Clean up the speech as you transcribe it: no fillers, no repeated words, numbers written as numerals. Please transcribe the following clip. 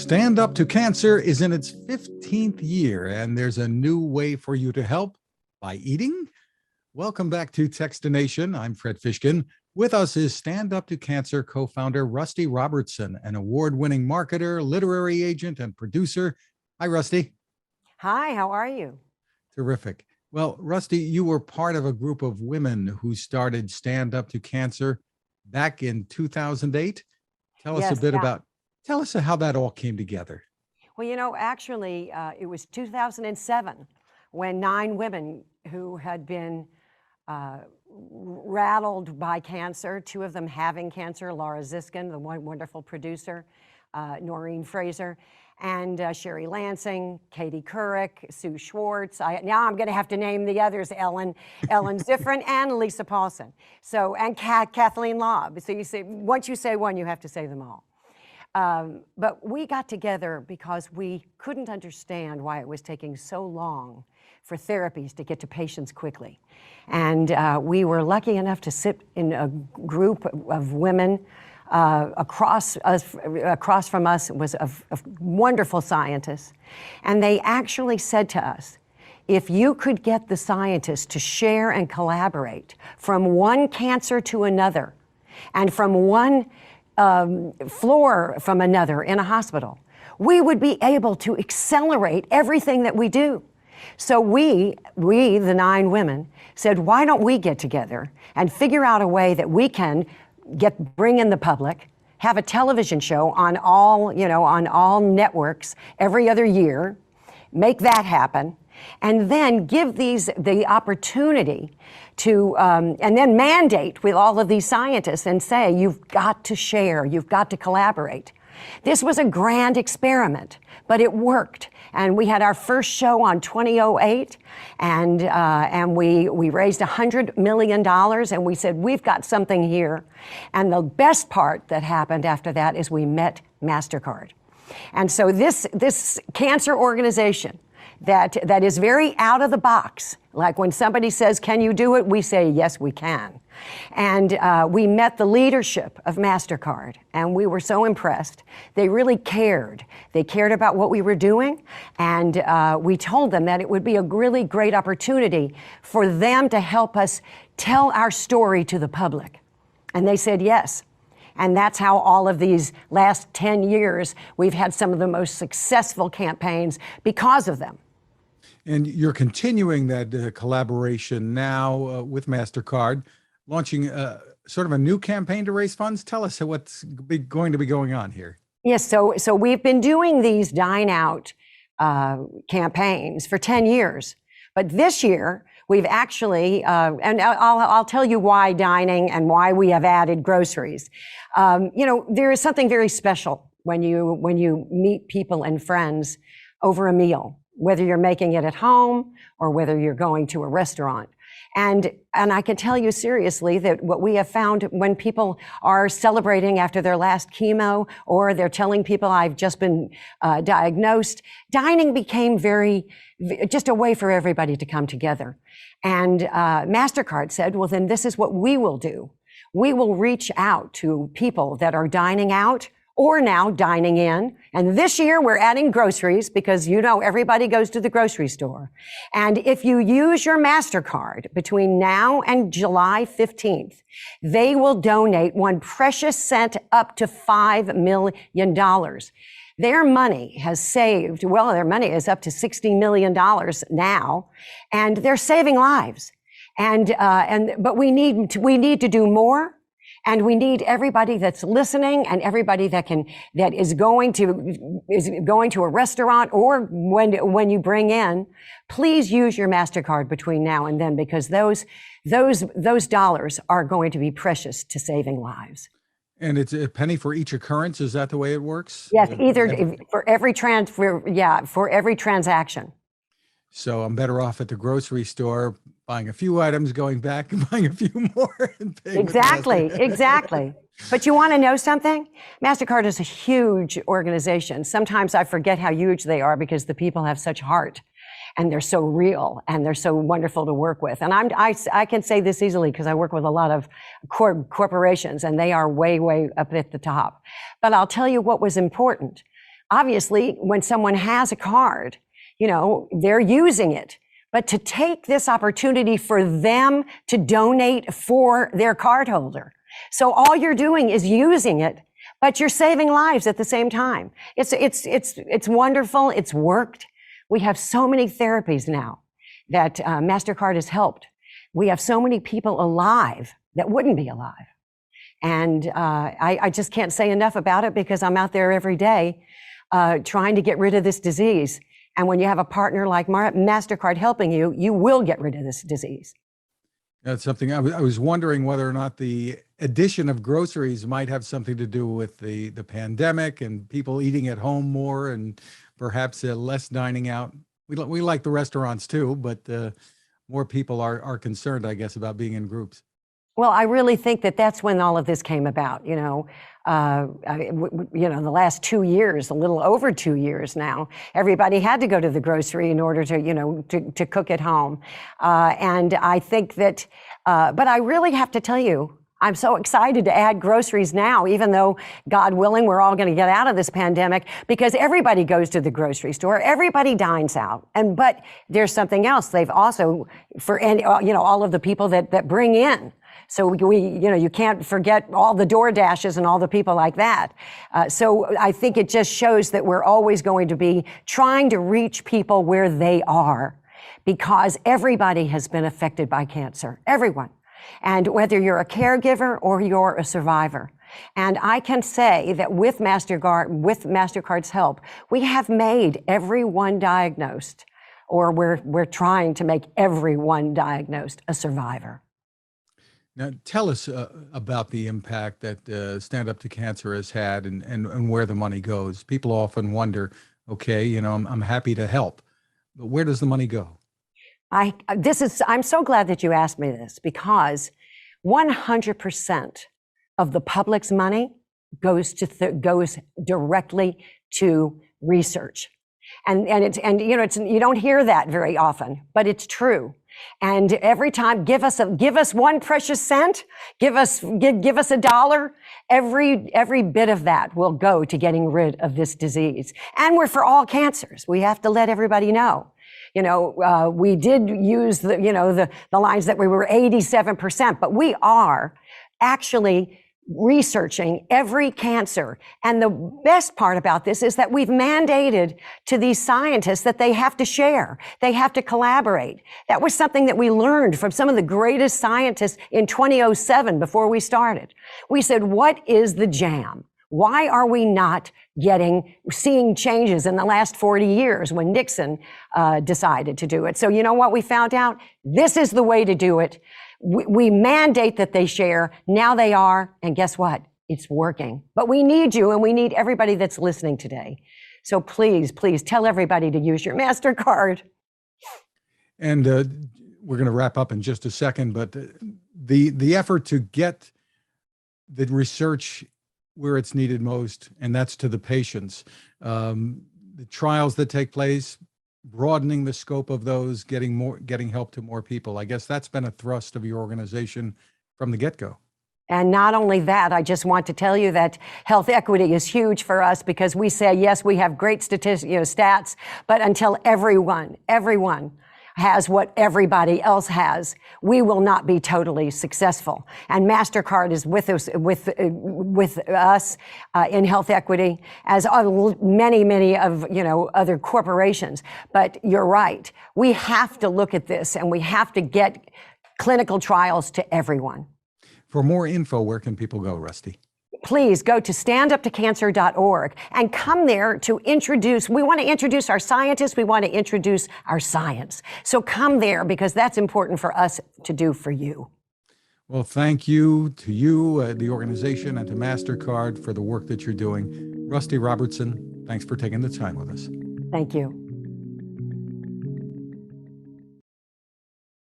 Stand Up to Cancer is in its 15th year, and there's a new way for you to help by eating. Welcome back to Techstination. I'm Fred Fishkin. With us is Stand Up to Cancer co-founder Rusty Robertson, an award-winning marketer, literary agent, and producer. Hi, Rusty. Hi, how are you? Terrific. Well, Rusty, you were part of a group of women who started Stand Up to Cancer back in 2008. Tell us how that all came together. Well, actually, it was 2007 when 9 women who had been rattled by cancer, 2 of them having cancer, Laura Ziskin, the wonderful producer, Noreen Fraser, and Sherry Lansing, Katie Couric, Sue Schwartz. Now I'm going to have to name the others: Ellen Ziffrin, and Lisa Paulson. So, and Kathleen Lobb. So once you say one, you have to say them all. But we got together because we couldn't understand why it was taking so long for therapies to get to patients quickly. And we were lucky enough to sit in a group of women. Across from us was a wonderful scientist. And they actually said to us, if you could get the scientists to share and collaborate from one cancer to another and from one floor from another in a hospital, we would be able to accelerate everything that we do. So we, the 9 women, said, why don't we get together and figure out a way that we can bring in the public, have a television show on all networks every other year, make that happen, and then give these the opportunity to, and then mandate with all of these scientists and say, you've got to share, you've got to collaborate. This was a grand experiment, but it worked. And we had our first show on 2008, and we raised $100 million, and we said, we've got something here. And the best part that happened after that is we met Mastercard. And so this cancer organization that is very out of the box, like when somebody says, can you do it? We say, yes, we can. And we met the leadership of Mastercard, and we were so impressed. They really cared. They cared about what we were doing, and we told them that it would be a really great opportunity for them to help us tell our story to the public. And they said yes. And that's how all of these last 10 years, we've had some of the most successful campaigns because of them. And you're continuing that collaboration now with Mastercard, launching sort of a new campaign to raise funds. Tell us what's going to be going on here. Yes, so we've been doing these Dine Out campaigns for 10 years. But this year, we've actually, and I'll tell you why dining and why we have added groceries. There is something very special when you meet people and friends over a meal, whether you're making it at home or whether you're going to a restaurant. And I can tell you seriously that what we have found when people are celebrating after their last chemo, or they're telling people I've just been diagnosed, dining became just a way for everybody to come together. And Mastercard said, well, then this is what we will do. We will reach out to people that are dining out or now dining in. And this year we're adding groceries because everybody goes to the grocery store. And if you use your Mastercard between now and July 15th, they will donate 1 precious cent up to $5 million. Their money has saved, their money is up to $60 million now, and they're saving lives. But we need to do more. And we need everybody that's listening and everybody that is going to a restaurant, or when you bring in, please use your Mastercard between now and then, because those dollars are going to be precious to saving lives. And it's a penny for each occurrence. Is that the way it works? Yes, for every transaction. So I'm better off at the grocery store buying a few items, going back and buying a few more. And paying Exactly. But you want to know something? Mastercard is a huge organization. Sometimes I forget how huge they are because the people have such heart, and they're so real, and they're so wonderful to work with. And I can say this easily because I work with a lot of corporations, and they are way, way up at the top. But I'll tell you what was important. Obviously, when someone has a card, they're using it. But to take this opportunity for them to donate for their cardholder. So all you're doing is using it, but you're saving lives at the same time. It's wonderful. It's worked. We have so many therapies now that Mastercard has helped. We have so many people alive that wouldn't be alive. And I just can't say enough about it because I'm out there every day trying to get rid of this disease. And when you have a partner like Mastercard helping you, you will get rid of this disease. That's something I was wondering whether or not the addition of groceries might have something to do with the pandemic and people eating at home more and perhaps less dining out. We like the restaurants too, but more people are concerned, I guess, about being in groups. Well, I really think that that's when all of this came about. The last 2 years, a little over 2 years now, everybody had to go to the grocery in order to cook at home. And I think that, but I really have to tell you, I'm so excited to add groceries now, even though, God willing, we're all going to get out of this pandemic, because everybody goes to the grocery store, everybody dines out. But there's something else. They've also, all of the people that bring in. So you can't forget all the DoorDashes and all the people like that. So I think it just shows that we're always going to be trying to reach people where they are, because everybody has been affected by cancer, everyone. And whether you're a caregiver or you're a survivor. And I can say that with Mastercard's help, we have made everyone diagnosed, or we're trying to make everyone diagnosed a survivor. Now, tell us about the impact that Stand Up to Cancer has had and where the money goes. People often wonder, okay, I'm happy to help, but where does the money go? I'm so glad that you asked me this, because 100% of the public's money goes directly to research. And you don't hear that very often, but it's true. And every time, give us 1 precious cent, give us $1. Every bit of that will go to getting rid of this disease. And we're for all cancers. We have to let everybody know. We did use the lines that we were 87%, but we are actually researching every cancer. And the best part about this is that we've mandated to these scientists that they have to share. They have to collaborate. That was something that we learned from some of the greatest scientists in 2007 before we started. We said, what is the jam? Why are we not seeing changes in the last 40 years when Nixon decided to do it? So you know what we found out? This is the way to do it. We mandate that they share. Now they are. And guess what? It's working. But we need you, and we need everybody that's listening today. So please, please tell everybody to use your Mastercard. And we're going to wrap up in just a second, but the effort to get the research where it's needed most, and that's to the patients. The trials that take place, broadening the scope of those, getting help to more people. I guess that's been a thrust of your organization from the get-go. And not only that, I just want to tell you that health equity is huge for us, because we say, yes, we have great stats, but until everyone has what everybody else has, we will not be totally successful. And Mastercard is with us in health equity, as many of other corporations. But you're right. We have to look at this, and we have to get clinical trials to everyone. For more info, where can people go, Rusty? Please go to standuptocancer.org and come there to introduce. We want to introduce our scientists. We want to introduce our science. So come there, because that's important for us to do for you. Well, thank you to you, the organization, and to Mastercard for the work that you're doing. Rusty Robertson, thanks for taking the time with us. Thank you.